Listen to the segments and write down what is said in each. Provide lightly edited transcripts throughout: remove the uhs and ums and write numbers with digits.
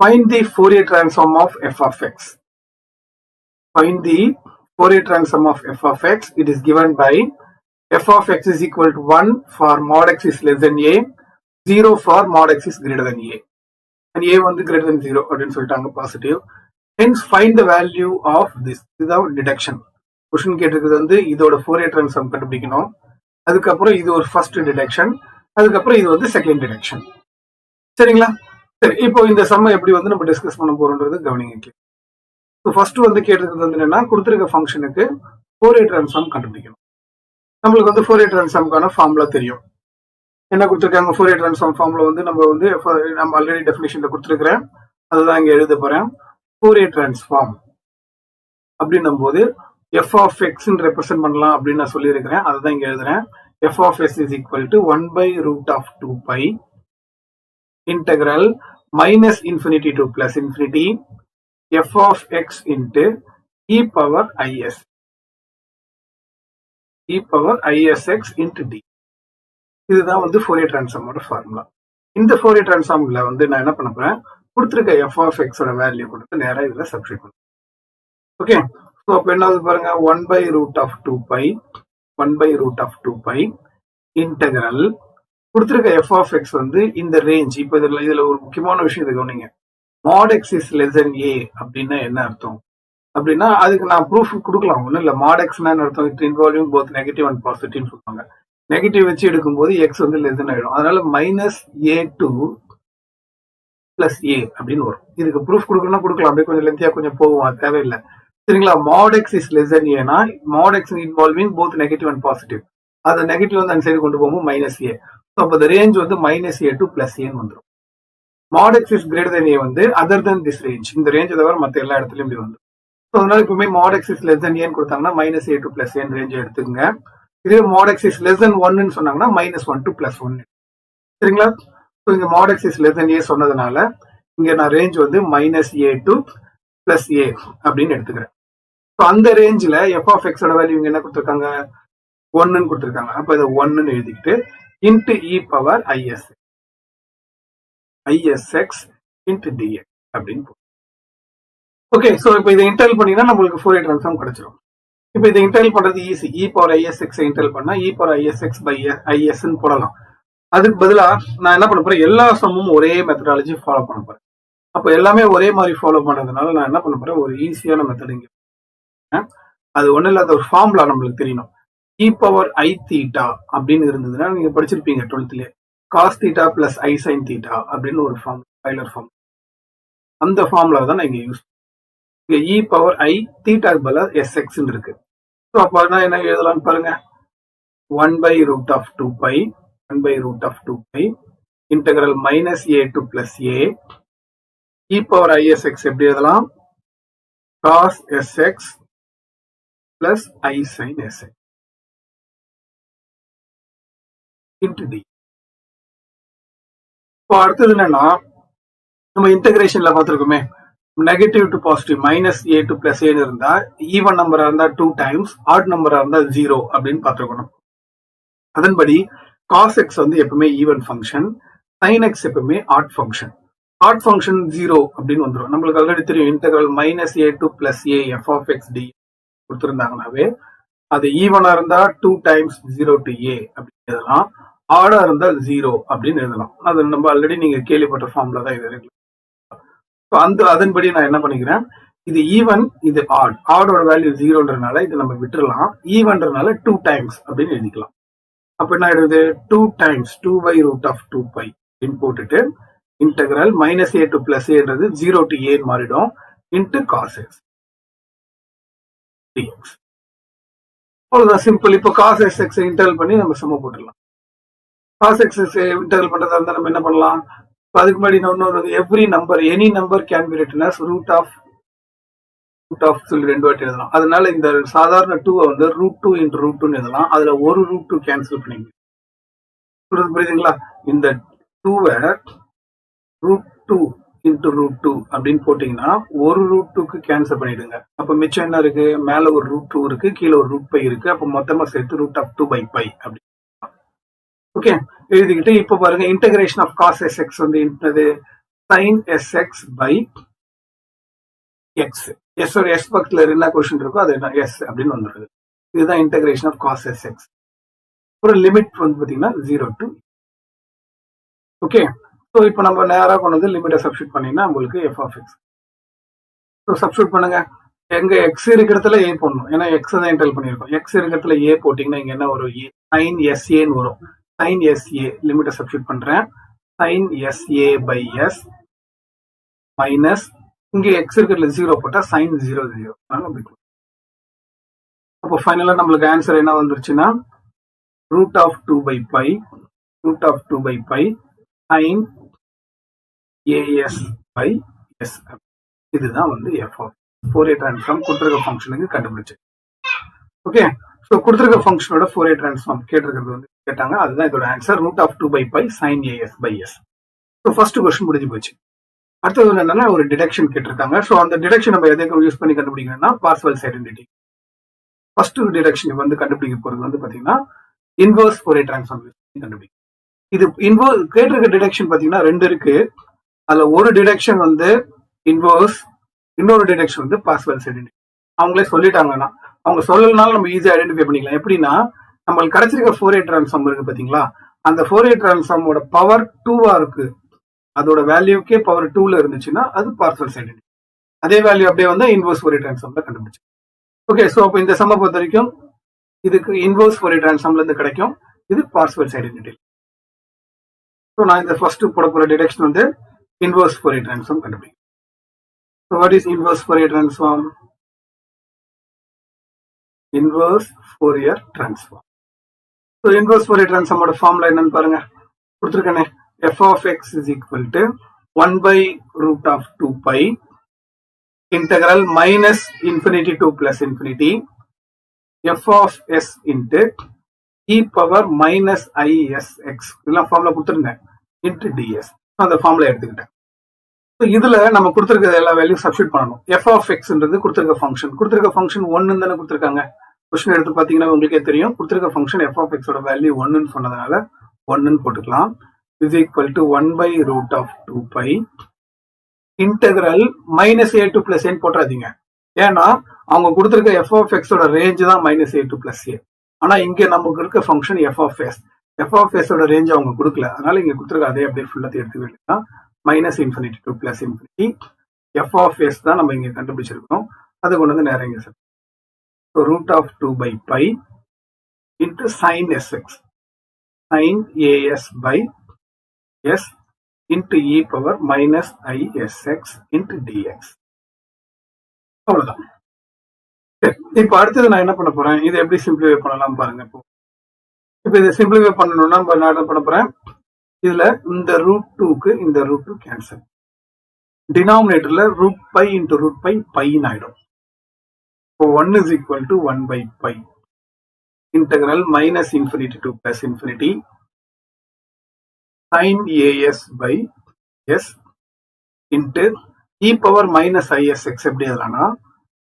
Find the Fourier transform of f of x. Find the Fourier transform of f of x. It is given by f of x is equal to 1 for mod x is less than a, 0 for mod x is greater than a. And a வந்து greater than 0 அப்படின்னு சொல்லிட்டாங்க positive. Hence find the value of this. இதுதான் deduction. Question கேட்டிருக்கிறது வந்து இதோட Fourier transform கண்டுபிடிக்கணும். அதுக்கப்புறம் இது ஒரு ஃபர்ஸ்ட் டிடக்ஷன், அதுக்கப்புறம் இது வந்து செகண்ட் டிடக்ஷன். சரிங்களா? சரி, இப்போ இந்த சம்ம எப்படி வந்து நம்ம டிஸ்கஸ் பண்ண போறோம்ன்றது கவனிங்க. ஃபர்ஸ்ட் வந்து கேட்டிருக்கிறது வந்து என்னன்னா, கொடுத்திருக்க ஃபங்க்ஷனுக்கு ஃபோரியர் ட்ரான்ஸ்ஃபார்ம் கண்டுபிடிக்கணும். நம்மளுக்கு வந்து ஃபோரியர் ட்ரான்ஸ்ஃபார்முக்கான ஃபார்முலா தெரியும். என்ன கொடுத்துருக்காங்க? ஃபோரியர் ட்ரான்ஸ்ஃபார்ம் ஃபார்முலா வந்து நம்ம ஆல்ரெடி டெஃபினிஷன்ல கொடுத்துருக்கிறேன், அதுதான் இங்க எழுத போறேன். ஃபோரியர் ட்ரான்ஸ்ஃபார்ம் அப்படின்னும் போது எஃப் ஆஃப் எக்ஸ் ரெப்ரசென்ட் பண்ணலாம் அப்படின்னு நான் சொல்லியிருக்கிறேன், அதுதான் இங்க எழுதுறேன். F of S is equal to 1/√2π integral minus infinity to plus infinity f of x into e power isx into d. இதுதான் வந்து ஃபோரியர் ட்ரான்ஸ்ஃபார்மோட ஃபார்முலா. இந்த ஃபோரியர் ட்ரான்ஸ்ஃபார்ம்ல வந்து நான் என்ன பண்ண போறேன், கொடுத்துருக்க எஃப் ஆஃப் எக்ஸோட வேல்யூ கொடுத்து நேராக இதுல சப்ஸ்டிட்யூட் பண்ணுறேன். ஓகே, ஸோ அப்போ என்ன பாருங்க, 1/√2π இன்டெகிரல் கொடுத்துருக்க எஃப் ஆஃப் எக்ஸ் வந்து இந்த ரேஞ்ச். இப்போ இதுல ஒரு முக்கியமான விஷயம் இது கவனிங்க. Mod x is less than a அப்படின்னா என்ன அர்த்தம் அப்படின்னா, அதுக்கு நான் ப்ரூஃப் கொடுக்கலாம். ஒன்றும் இல்லை, மாட் எக்ஸ்னா என்ன அர்த்தம், it involving both negative and பாசிட்டிவ்னு சொல்லுவாங்க. நெகட்டிவ் வச்சு எடுக்கும்போது எக்ஸ் வந்து லெஸ் தென் ஆயிடும். அதனால -a2 + a அப்படின்னு வரும். இதுக்கு ப்ரூஃப் கொடுக்கணும்னா கொடுக்கலாம், அப்படியே கொஞ்சம் லென்த்தியா கொஞ்சம் போகும், அது தேவையில்லை. சரிங்களா? Mod x is less than ஏனா mod x involving both negative and positive. அதை நெகட்டிவ் வந்து அந்த சைடு கொண்டு போகும்போது -a. அப்போ the range வந்து -a2 + a வந்துடும். mod x is greater than a வந்து other than this range, இந்த ரேஞ்ச் தவிர மற்ற எல்லா இடத்துலயும் இப்படி வந்துடும். ஸோ அதனால இப்பவுமே mod x is less than a கொடுத்தாங்கன்னா -a2 + a ரேஞ்ச் எடுத்துக்கங்க. இதே mod x is less than 1 சொன்னாங்கன்னா -1 to +1. சரிங்களா? ஸோ இங்க mod x is less than a சொன்னதுனால இங்க நான் ரேஞ்ச் வந்து -a2 + a அப்படின்னு எடுத்துக்கிறேன். ஸோ அந்த ரேஞ்சில் f of x ஓட வேல்யூ இங்க என்ன கொடுத்துருக்காங்க, 1 கொடுத்துருக்காங்க. அப்ப இதை 1 எழுதிக்கிட்டு into e power isx into dx அப்படின்னு. ஓகே, சோ இப்போ இதை இன்டெல் பண்ணீங்கன்னா நம்மளுக்கு ஃபோரியர் ட்ரான்ஸ்ஃபார்ம் கிடைச்சிடும். இப்போ இதை இன்டெல் பண்றது easy. e power isx Intel பண்ணா e power isx by is ன்னு போடலாம். அதுக்கு பதிலா நான் என்ன பண்ண போறேன், எல்லா சம்மும் ஒரே மெத்தடாலஜி ஃபாலோ பண்ண போறேன். அப்போ எல்லாமே ஒரே மாதிரி ஃபாலோ பண்ணதுனால நான் என்ன பண்ண போறேன், ஒரு ஈஸியான மெத்தட் இங்க. அது ஒன்றும் இல்லாத ஒரு ஃபார்முலா நம்மளுக்கு தெரியணும். e power i theta அப்படின்னு இருந்ததுன்னா நீங்க படிச்சிருப்பீங்க 12th cos theta plus i sin theta அப்படின்னு ஒரு ஃபார்ம், டைலர் ஃபார்ம். அந்த ஃபார்முலா தான் நான் இங்க யூஸ். இங்க e power i theta பதிலா sx இருக்கு. ஸோ அப்போ என்ன எழுதலாம்னு பாருங்க, 1/√2π integral -a2 + a e power isx எப்படி எழுதலாம், cos sx plus i sin sx into d. இப்போ அடுத்தது என்னன்னா, நம்ம இன்டகிரேஷன்ல பார்த்துருக்கோமே, negative to positive -a2 + a இருந்தா ஈவன் நம்பரா இருந்தா 2 டைம்ஸ், ஆட் நம்பரா இருந்தா 0 அப்படின்னு பார்த்துருக்கணும். அதன்படி cos x வந்து எப்பவுமே ஈவன் ஃபங்க்ஷன், sin x எப்பவுமே ஆட் ஃபங்க்ஷன். ஆட் ஃபங்க்ஷன் 0 அப்படின்னு வந்துடும். நம்மளுக்கு ஆல்ரெடி தெரியும், integral -a2 + a f of x d கொடுத்துருந்தாங்கன்னாவே அது ஈவனா இருந்தா 2 டைம்ஸ் 0 to a அப்படின்னு எழுதலாம், ஆடா இருந்தா 0 அப்படின்னு எழுதலாம். அது நம்ம ஆல்ரெடி நீங்க கேள்விப்பட்ட ஃபார்ம்ல தான் இது இருக்கு. அதன்படி நான் என்ன பண்ணிக்கிறேன், இது ஈவன் இது ஆட், ஆடோட வேல்யூ 0ன்றனால இது நம்ம விட்டுறலாம், ஈவன்றனால 2 டைம்ஸ் அப்படின்னு எழுதிக்கலாம். அப்ப என்ன ஆயிடுது, 2 டைம்ஸ் 2/√2π அப்படின்னு போட்டுட்டு integral -a2 + a 0 to a மாறிடும் இன்டு cos x dx. அவ்வளவுதான், சிம்பிள். இப்போ cos sx இன்டெகிரல் பண்ணி நம்ம சம போட்டுடலாம். cos x இன்டெகிரல் பண்றதா இருந்தா நம்ம என்ன பண்ணலாம், அதுக்கு முன்னாடி இன்னொரு every number any number can be written as root of சொல்லி 2 வாட்டி எழுதலாம். அதனால இந்த சாதாரண 2 வந்து √2 × √2 எழுதலாம். அதுல ஒரு √2 கேன்சல் பண்ணிங்க. புரியுதுங்களா? இந்த 2வை √2 × √2 அப்படின்னு போட்டீங்கன்னா ஒரு √2க்கு கேன்சல் பண்ணிடுங்க. அப்ப மிச்சம் என்ன இருக்கு, மேல ஒரு √2 இருக்கு, கீழே ஒரு √π இருக்கு. அப்ப மொத்தமா சேர்த்து √2/π அப்படி. ஓகே, எழுதிக்கிட்டு இப்ப பாருங்க, இன்டகிரேஷன் ஆஃப் cos sx வந்து sin sx by x. s ஒரு s பக்கத்துல என்ன கொஸ்டின் இருக்கோ அது s அப்படின்னு வந்துருது. இதுதான் இன்டகிரேஷன் ஆஃப் cos sx. ஒரு லிமிட் வந்து பாத்தீங்கன்னா 0 to ஓகே. ஸோ இப்போ நம்ம நேராக கொண்டு வந்து லிமிட்டை சப்ஸ்டியூட் பண்ணீங்கன்னா உங்களுக்கு f of x. So substitute பண்ணுங்க. எங்க எக்ஸ் இருக்கிறதுல ஏ போடணும், ஏன்னா எக்ஸ் தான் என்டர் பண்ணியிருக்கோம். எக்ஸ் இருக்கிறதுல ஏ போட்டிங்கன்னா இங்க என்ன வரும், sin sa வரும். sin sa லிமிட்டை சப்ஸ்டியூட் பண்றேன். sin sa by s minus இங்க எக்ஸ் இருக்கிறதுல 0 போட்டா sin 0 0. அப்போ ஃபைனலா நம்மளுக்கு ஆன்சர் என்ன வந்துருச்சுன்னா root of 2 by pi sin as by s. இதுதான் வந்து f of Fourier transform கொடுத்திருக்க ஃபங்க்ஷனுக்கு கண்டுபிடிச்சு. ஓகே. ஸோ கொடுத்திருக்க ஃபங்க்ஷனோட Fourier transform கேட்டிருக்கிறது வந்து கேட்டாங்க. அதுதான் இதோட answer root of 2 by pi sin as by s. So first question முடிஞ்சு போச்சு. அடுத்தது என்னன்னா ஒரு டிடக்ஷன் கேட்டிருக்காங்க. ஸோ அந்த டிடக்ஷன் நம்ம எதுக்கு யூஸ் பண்ணி கண்டுபிடிக்கணும்னா பார்சவல்ஸ் ஐடென்டிட்டி. ஃபர்ஸ்ட் டிடக்ஷன் வந்து கண்டுபிடிக்க போறது வந்து பாத்தீங்கன்னா இன்வர்ஸ் Fourier transform யூஸ் பண்ணி கண்டுபிடிக்கும். இது இன்வர்ஸ் கேட்டிருக்க டிடக்ஷன் பாத்தீங்கன்னா 2 இருக்கு. அதுல ஒரு டிடக்ஷன் வந்து இன்வர்ஸ், இன்னொரு டிடக்ஷன் வந்து பார்சவல்ஸ் ஐடென்டிட்டி. அவங்களே சொல்லிட்டாங்கன்னா அவங்க சொல்லலனாலும் நம்ம ஈஸியா ஐடென்டிஃபை பண்ணிக்கலாம். எப்படின்னா நம்மளுக்கு கிடைச்சிருக்க Fourier transform இருக்கு பாத்தீங்களா, அந்த Fourier transformோட பவர் 2வா இருக்கு. அதோட வேல்யூக்கே பவர் 2ல இருந்துச்சுன்னா அது பார்சவல்ஸ் ஐடென்டிட்டி. அதே வேல்யூ அப்படியே வந்து இன்வர்ஸ் Fourier transformல கண்டுபிடிச்சு. ஓகே. ஸோ அப்போ இந்த சம்ம பொறுத்த வரைக்கும் இதுக்கு இன்வர்ஸ் Fourier transformல இருந்து கிடைக்கும், இது பார்சவல்ஸ் ஐடென்டிட்டி. ஸோ நான் இந்த ஃபர்ஸ்ட் போட போற டிடக்ஷன் வந்து இன்வர்ஸ் Fourier transform கண்டுபிடிக்கும். So what is inverse Fourier transform? Inverse Fourier transform. So inverse Fourier transform ஓட ஃபார்முலா என்னன்னு பாருங்க. கொடுத்திருக்கேனே f of x is equal to 1 by root of 2 pi integral minus infinity to plus infinity f of s into e power minus isx. இதெல்லாம் formula கொடுத்திருந்தேன் into ds. அந்த formula எடுத்துக்கிட்டேன். இதுல நம்ம கொடுத்திருக்க எல்லா வேல்யூ சப்ஸ்டிட் பண்ணணும். f of xன்றது கொடுத்திருக்க function 1 தானே கொடுத்திருக்காங்க. क्वेश्चन எடுத்து பாத்தீங்கன்னா உங்களுக்கே தெரியும், கொடுத்திருக்க ஃபங்க்ஷன் f of x ஓட வேல்யூ 1 ன்னு சொன்னதனால 1 ன்னு போட்டுக்கலாம். is equal to 1 by root of 2 pi integral minus a to plus n போட்றாதீங்க. ஏன்னா அவங்க கொடுத்திருக்க f of x ஓட ரேஞ்ச் தான் minus a to plus a. ஆனா இங்க நமக்கு இருக்க ஃபங்க்ஷன் f of s ஓட ரேஞ்ச் அவங்க கொடுக்கல. அதனால இங்க கொடுத்திருக்க அதே அப்படியே ஃபுல்லா எடுத்து வேண்டியதான். Minus infinity to plus infinity F of S தான் நம்ம இங்க கண்டுபிடிச்சிருக்கோம். அதை கொண்டு வந்து நேரம் இங்க sir root of 2 by pi into sin sx sin as by s into e power minus isx into dx. அவ்வளவுதான். இப்ப அடுத்தது நான் என்ன பண்ண போறேன், இதை எப்படி சிம்பிளிஃபை பண்ணலாம் பாருங்க. இப்போ இதை சிம்பிளிஃபை பண்ணணும்னா நான் என்ன பண்ண போறேன், இதுல இந்த ரூட் 2க்கு இந்த ரூட் 2 கேன்சல். டினாமினேட்டர்ல root pi into root pi பைன்னு ஆயிடும். இப்போ 1 is equal to 1 by pi integral minus infinity to plus infinity sin as by s into e power minus isx. எப்படி எழுதலாம்னா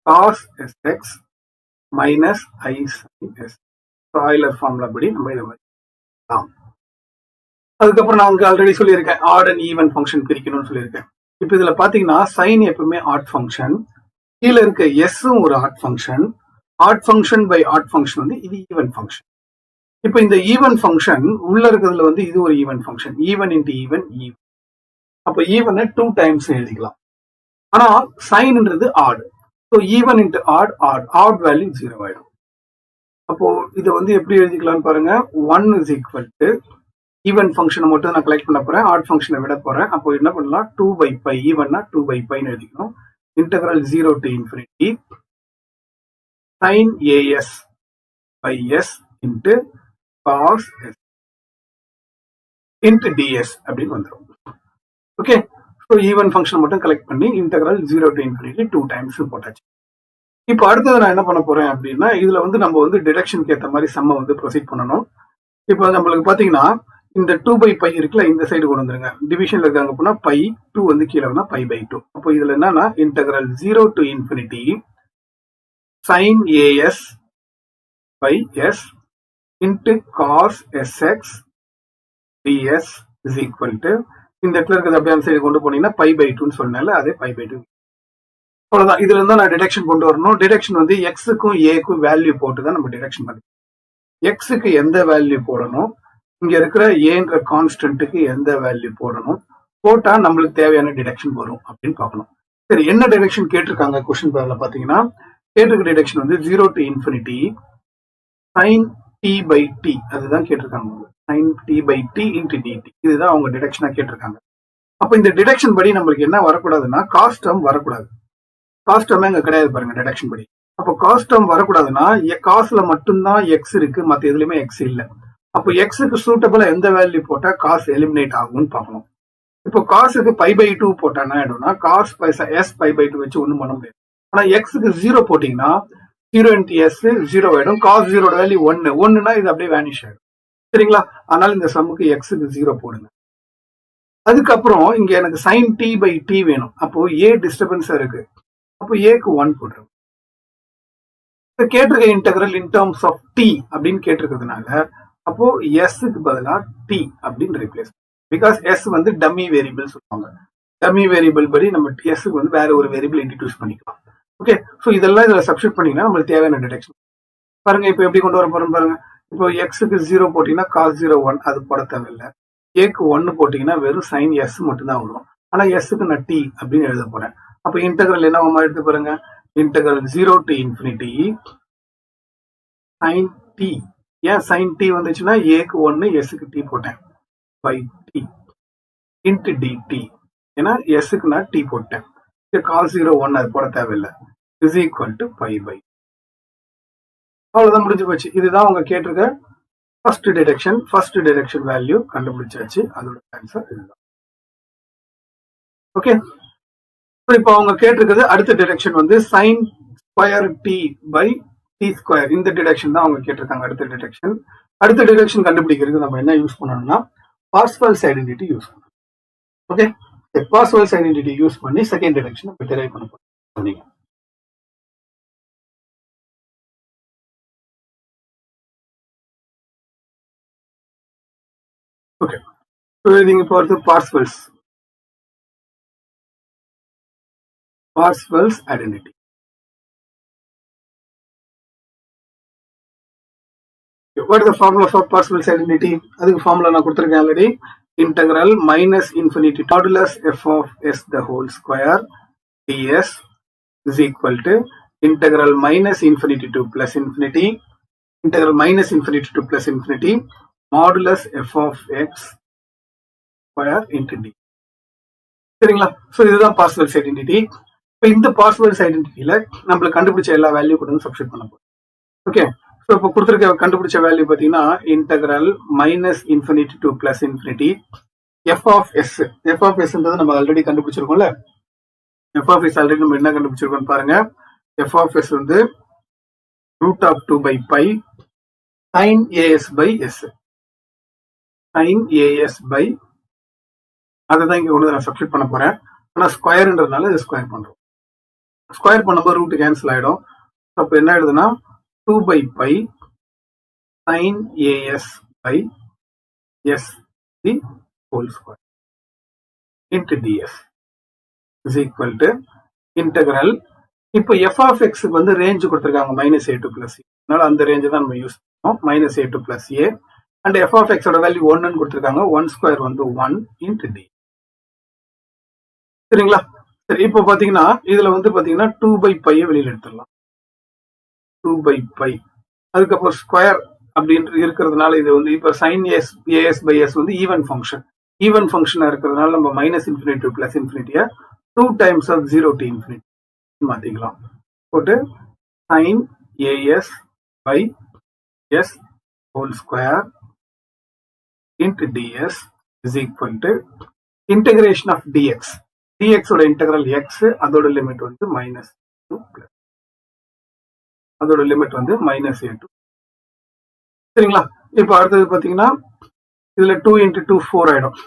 cos sx minus I sin s. Euler formula படி நம்ம இதை மாதிரி. அதுக்கப்புறம் நான் உங்களுக்கு ஆல்ரெடி சொல்லியிருக்கேன் ஆட் அண்ட் ஈவன் ஃபங்க்ஷன் பிரிக்கணும்னு சொல்லியிருக்கேன். இப்போ இதுல பாத்தீங்கன்னா சைன் எப்பவுமே ஆட் ஃபங்க்ஷன், கீழே இருக்க எஸ்ஸும் ஒரு odd function. Odd function by odd function வந்து இது ஈவன் ஃபங்க்ஷன். இப்போ இந்த ஈவன் ஃபங்க்ஷன் உள்ள இருக்கிறதுல வந்து இது ஒரு even function, even into even even. அப்போ ஈவனை 2 times எழுதிக்கலாம். ஆனா சைன்ன்றது odd. So even into odd odd value 0 ஆயிடும். அப்போ இதை வந்து எப்படி எழுதிக்கலாம்னு பாருங்க. 1 is equal to ஈவன் ஃபங்க்ஷனை மட்டும் நான் கலெக்ட் பண்ண போறேன், ஆட் ஃபங்க்ஷனை விட போறேன். அப்போ என்ன பண்ணலாம், 2 by pi ஈவன்னா 2 by pi எழுதிக்கணும். Integral 0 to infinity sin as by s into cos s into ds அப்படின்னு வந்துடும். ஓகே. ஸோ ஈவன் ஃபங்க்ஷன் மட்டும் கலெக்ட் பண்ணி இன்டெகிரல் 0 to infinity 2 times போட்டாச்சு. இப்போ அடுத்தது நான் என்ன பண்ண போறேன் அப்படின்னா, இதுல வந்து நம்ம வந்து டிடக்ஷனுக்கு ஏற்ற மாதிரி சம்ம வந்து ப்ரொசீட் பண்ணணும். இப்போ நம்மளுக்கு பாத்தீங்கன்னா இந்த 2 by pi இருக்குல்ல, இந்த சைடு கொண்டு வந்துருங்க. டிவிஷன்ல இருக்காங்க அப்படின்னா பை 2 வந்து கீழே வந்தா pi by 2. அப்போ இதுல என்னன்னா integral 0 to infinity sin as by s into cos sx ds is equal to இந்த இடத்துல இருக்கிறது அப்படியே அந்த சைடு கொண்டு போனீங்கன்னா π/2ன்னு சொன்னால அதே π/2. அவ்வளவுதான். இதுல இருந்தா நான் டிடக்ஷன் கொண்டு வரணும். டிடக்ஷன் வந்து எக்ஸுக்கும் ஏக்கும் வேல்யூ போட்டு தான் நம்ம டிடக்ஷன் பண்ணணும். எக்ஸுக்கு எந்த வேல்யூ போடணும், இங்க இருக்கிற ஏன்ற கான்ஸ்டன்ட்டுக்கு எந்த வேல்யூ போடணும், போட்டா நம்மளுக்கு தேவையான டிடக்ஷன் வரும் அப்படின்னு பார்க்கணும். சரி, என்ன டிடக்ஷன் கேட்டிருக்காங்க கொஸ்டின் பேப்பர்ல பாத்தீங்கன்னா, கேட்டிருக்க டிடக்ஷன் வந்து 0 to infinity sin t/t அதுதான் கேட்டிருக்காங்க. sin t/t into dt இதுதான் அவங்க டிடக்ஷனா கேட்டிருக்காங்க. அப்ப இந்த டிடக்ஷன் படி நம்மளுக்கு என்ன வரக்கூடாதுன்னா காஸ்ட் டேர்ம் வரக்கூடாது. காஸ்ட் டேர்மே இங்க கிடையாது பாருங்க டிடக்ஷன் படி. அப்போ காஸ்ட் டேர்ம் வரக்கூடாதுன்னா காசுல மட்டும்தான் எக்ஸ் இருக்கு, மத்த எதுலயுமே எக்ஸ் இல்ல. அப்போ எக்ஸுக்கு சூட்டபிளா எந்த வேல்யூ போட்டா காசு எலிமினேட் ஆகும்னு பார்க்கணும். இப்போ காசுக்கு π/2 போட்டா என்ன ஆயிடும்னா காஸ் எஸ் π/2 வச்சு ஒண்ணும் பண்ண முடியாது. ஆனா எக்ஸுக்கு 0 போட்டீங்கன்னா 0 into s 0 ஆயிடும். காஸ் 0 வேல்யூ 1 1னா இது அப்படியே வேனிஷ் ஆயிடும். சரிங்களா? அதனால இந்த சம்முக்கு எக்ஸுக்கு 0 போடுங்க. அதுக்கப்புறம் இங்க எனக்கு sin t/t வேணும். அப்போ ஏ டிஸ்டர்பன்ஸா இருக்கு. அப்போ ஏக்கு 1 போடுறோம். கேட்டிருக்க integral in terms of T அப்படின்னு கேட்டிருக்கிறதுனால அப்போ எஸ்க்கு பதிலா டி அப்படின்னு ரீப்ளேஸ். பிகாஸ் எஸ் வந்து டம்மி வேரியபிள் சொல்லுவாங்க. டம்மி வேரியபிள் படி நம்ம எஸ்க்கு வந்து வேற ஒரு வேரியபிள் இன்ட்ரடியூஸ் பண்ணிக்கலாம். ஓகே, ஸோ இதெல்லாம் இதுல சப்ஸ்டியூட் பண்ணீங்கன்னா நம்மளுக்கு தேவையான டிடக்ஷன் பாருங்க. இப்போ எப்படி கொண்டு வர போறோம் பாருங்க. இப்போ எக்ஸுக்கு 0 போட்டீங்கன்னா காஸ் 0 1 அது போட தேவையில்லை. ஏக்கு 1 போட்டீங்கன்னா வெறும் சைன் எஸ் மட்டும் தான் வரும். ஆனா எஸ்க்கு நான் டி அப்படின்னு எழுத போறேன். அப்ப இன்டெகிரல் என்ன எடுத்து பாருங்க. Integral 0 to infinity sin t. ஏன் sin t வந்துச்சுன்னா ஏக்கு 1 எஸ்க்கு டி போட்டேன் by t into dt. ஏன்னா எஸ்க்கு நான் டி போட்டேன். காஸ் 0 1 அது போட தேவையில்லை. Is equal to π/. அவ்வளவுதான், முடிஞ்சு போச்சு. இதுதான் அவங்க கேட்டிருக்க first deduction. First deduction value கண்டுபிடிச்சாச்சு. அதோட ஆன்சர் இதுதான். ஓகே, இப்போ அவங்க கேட்டிருக்கிறது அடுத்த டிடக்ஷன் வந்து sin square t by t square. இந்த டிடக்ஷன் தான் அவங்க கேட்டிருக்காங்க. அடுத்த டிடக்ஷன். அடுத்த டிடக்ஷன் கண்டுபிடிக்கிறதுக்கு நம்ம என்ன யூஸ் பண்ணணும்னா பார்சவல்ஸ் ஐடென்டிட்டி யூஸ் பண்ணணும். ஓகே, பார்சவல்ஸ் ஐடென்டிட்டி யூஸ் பண்ணி செகண்ட் டிடக்ஷன் நம்ம டெரைவ் பண்ண போறோம். ஓகே, நீங்க போறது Parseval's identity. What is the formula for Parseval's identity? அதுக்கு ஃபார்முலா நான் கொடுத்திருக்கேன் already. Integral minus infinity modulus F of S the whole square ds is equal to integral minus infinity to plus infinity integral minus infinity to plus infinity modulus F of x square into d. சரிங்களா? So இதுதான் பார்சவல்ஸ் identity. இப்போ இந்த பார்சவல்ஸ் ஐடென்டிட்டியில நம்மளுக்கு கண்டுபிடிச்ச எல்லா value கூட substitute பண்ண போறோம். ஓகே, ஸோ இப்போ கொடுத்துருக்க கண்டுபிடிச்ச வேல்யூ பார்த்தீங்கன்னா integral minus infinity to plus infinity F of S. F of எஸ்ன்றது நம்ம ஆல்ரெடி கண்டுபிடிச்சிருக்கோம்ல. எஃப் ஆஃப் எஸ் ஆல்ரெடி நம்ம என்ன கண்டுபிடிச்சிருக்கோம் பாருங்க. எஃப் ஆஃப் எஸ் வந்து root of 2 by π sin as by s. sin as by அதை தான் இங்க ஒன்று நான் சப்ஸ்டிட் பண்ண போறேன். ஆனா ஸ்கொயர்ன்றதுனால இதை ஸ்கொயர் பண்றோம். ஸ்கொயர் பண்ணும்போது ரூட் கேன்சல் ஆயிடும். அப்போ என்ன ஆயிடுதுன்னா 2 by π sin as by s the whole square into ds is equal to integral. இப்போ f of x வந்து ரேஞ்ச் கொடுத்திருக்காங்க -a to +a. அதனால அந்த ரேஞ்ச் தான் நம்ம யூஸ் பண்ணோம். -a to +a and f of x ஓட வேல்யூ 1 ன்னு கொடுத்திருக்காங்க. 1 ஸ்கொயர் வந்து 1 into d. சரிங்களா? சரி, இப்போ பாத்தீங்கன்னா இதுல வந்து பாத்தீங்கன்னா 2 by π வெளியில எடுத்துடலாம். 2 by π அதுக்கப்புறம் ஸ்கொயர் அப்படின்னு இருக்கிறதுனால இது வந்து இப்போ சைன் as by s வந்து ஈவன் ஃபங்க்ஷன். ஈவன் ஃபங்க்ஷனா இருக்கிறதுனால நம்ம மைனஸ் இன்ஃபினிட்டி டு பிளஸ் இன்ஃபினிட்டியா 2 times of 0 to infinity மாத்திக்கலாம். போட்டு sin as by s whole square into ds is equal to integration of dx. dx ஓட இன்டெகிரல் x, அதோட limit வந்து மைனஸ் டு பிளஸ், அதோட லிமிட் வந்து -a2. சரிங்களா? இப்போ அடுத்தது பாத்தீங்கன்னா இதுல 2 into 2 4 ஆயிடும்.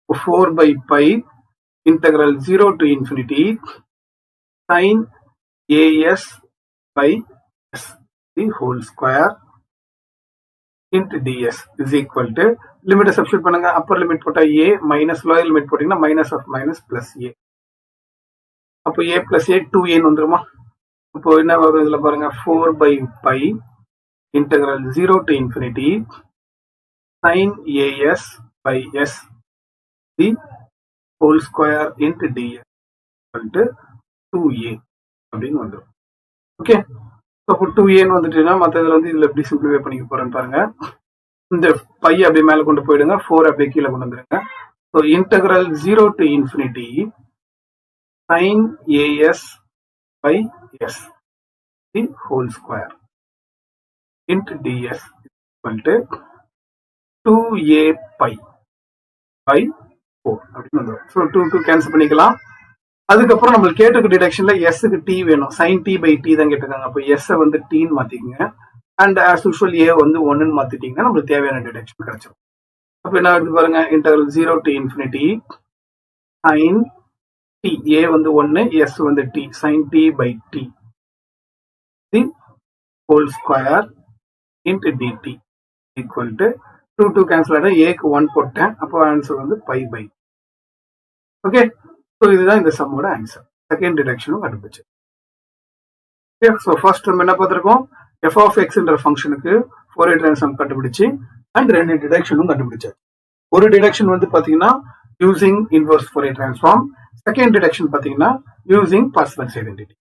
4 by π integral 0 to infinity sin as by s the whole square into ds is equal to limit substitute பண்ணுங்க. அப்பர் லிமிட் போட்டா a மைனஸ் லோயர் லிமிட் போட்டீங்கன்னா minus of minus plus a. அப்போ a பிளஸ் a 2a வந்துருமா? இப்போ என்ன வரும் இதுல பாருங்க 4 by pi integral 0 to infinity sin as by s the whole square into ds equal to 2a அப்படின்னு வந்துடும். ஓகே, அப்போ 2a வந்துட்டுன்னா மற்ற இதுல வந்து இதுல எப்படி சிம்பிளிஃபை பண்ணிக்க போறேன்னு பாருங்க. இந்த பை அப்படியே மேல கொண்டு போயிடுங்க, 4 அப்படியே கீழே கொண்டு வந்துருங்க. So integral 0 to infinity sin as by s the whole square into ds equal to 2a pi by 4 அப்படின்னு வந்துடும். ஸோ 2 கேன்சல் பண்ணிக்கலாம். அதுக்கப்புறம் நம்மளுக்கு கேட்டிருக்க டிடக்ஷன்ல எஸ்க்கு டி வேணும், சைன் டி பை டி தான் கேட்டிருக்காங்க. அப்போ எஸ் வந்து டீன்னு மாத்திக்கங்க. அண்ட் ஆஸ் யூஷுவல் ஏ வந்து 1ன்னு மாத்திட்டீங்கன்னா நம்மளுக்கு தேவையான டிடக்ஷன் கிடைச்சிடும். அப்போ என்ன எடுத்து பாருங்க, integral 0 to infinity sin t, a வந்து 1, s வந்து t, sin t by t the whole square into dt equal to 2 cancel ஆகிடும். ஏக்கு 1 போட்டேன், அப்போ ஆன்சர் வந்து பை பை. ஓகே, ஸோ இதுதான் இந்த சம்மோட ஆன்சர். செகண்ட் டிடக்ஷனும் கண்டுபிடிச்சு. ஸோ ஃபர்ஸ்ட் நம்ம என்ன பார்த்துருக்கோம், f of x என்ற ஃபங்க்ஷனுக்கு ஃபோரியர் ட்ரான்ஸ்ஃபார்ம் கண்டுபிடிச்சு அண்ட் 2 டிடக்ஷனும் கண்டுபிடிச்சாச்சு. ஒரு டிடக்ஷன் வந்து பாத்தீங்கன்னா using inverse Fourier transform, second deduction பாத்தீங்கன்னா யூசிங் பார்செவல்ஸ் ஐடென்டிட்டி.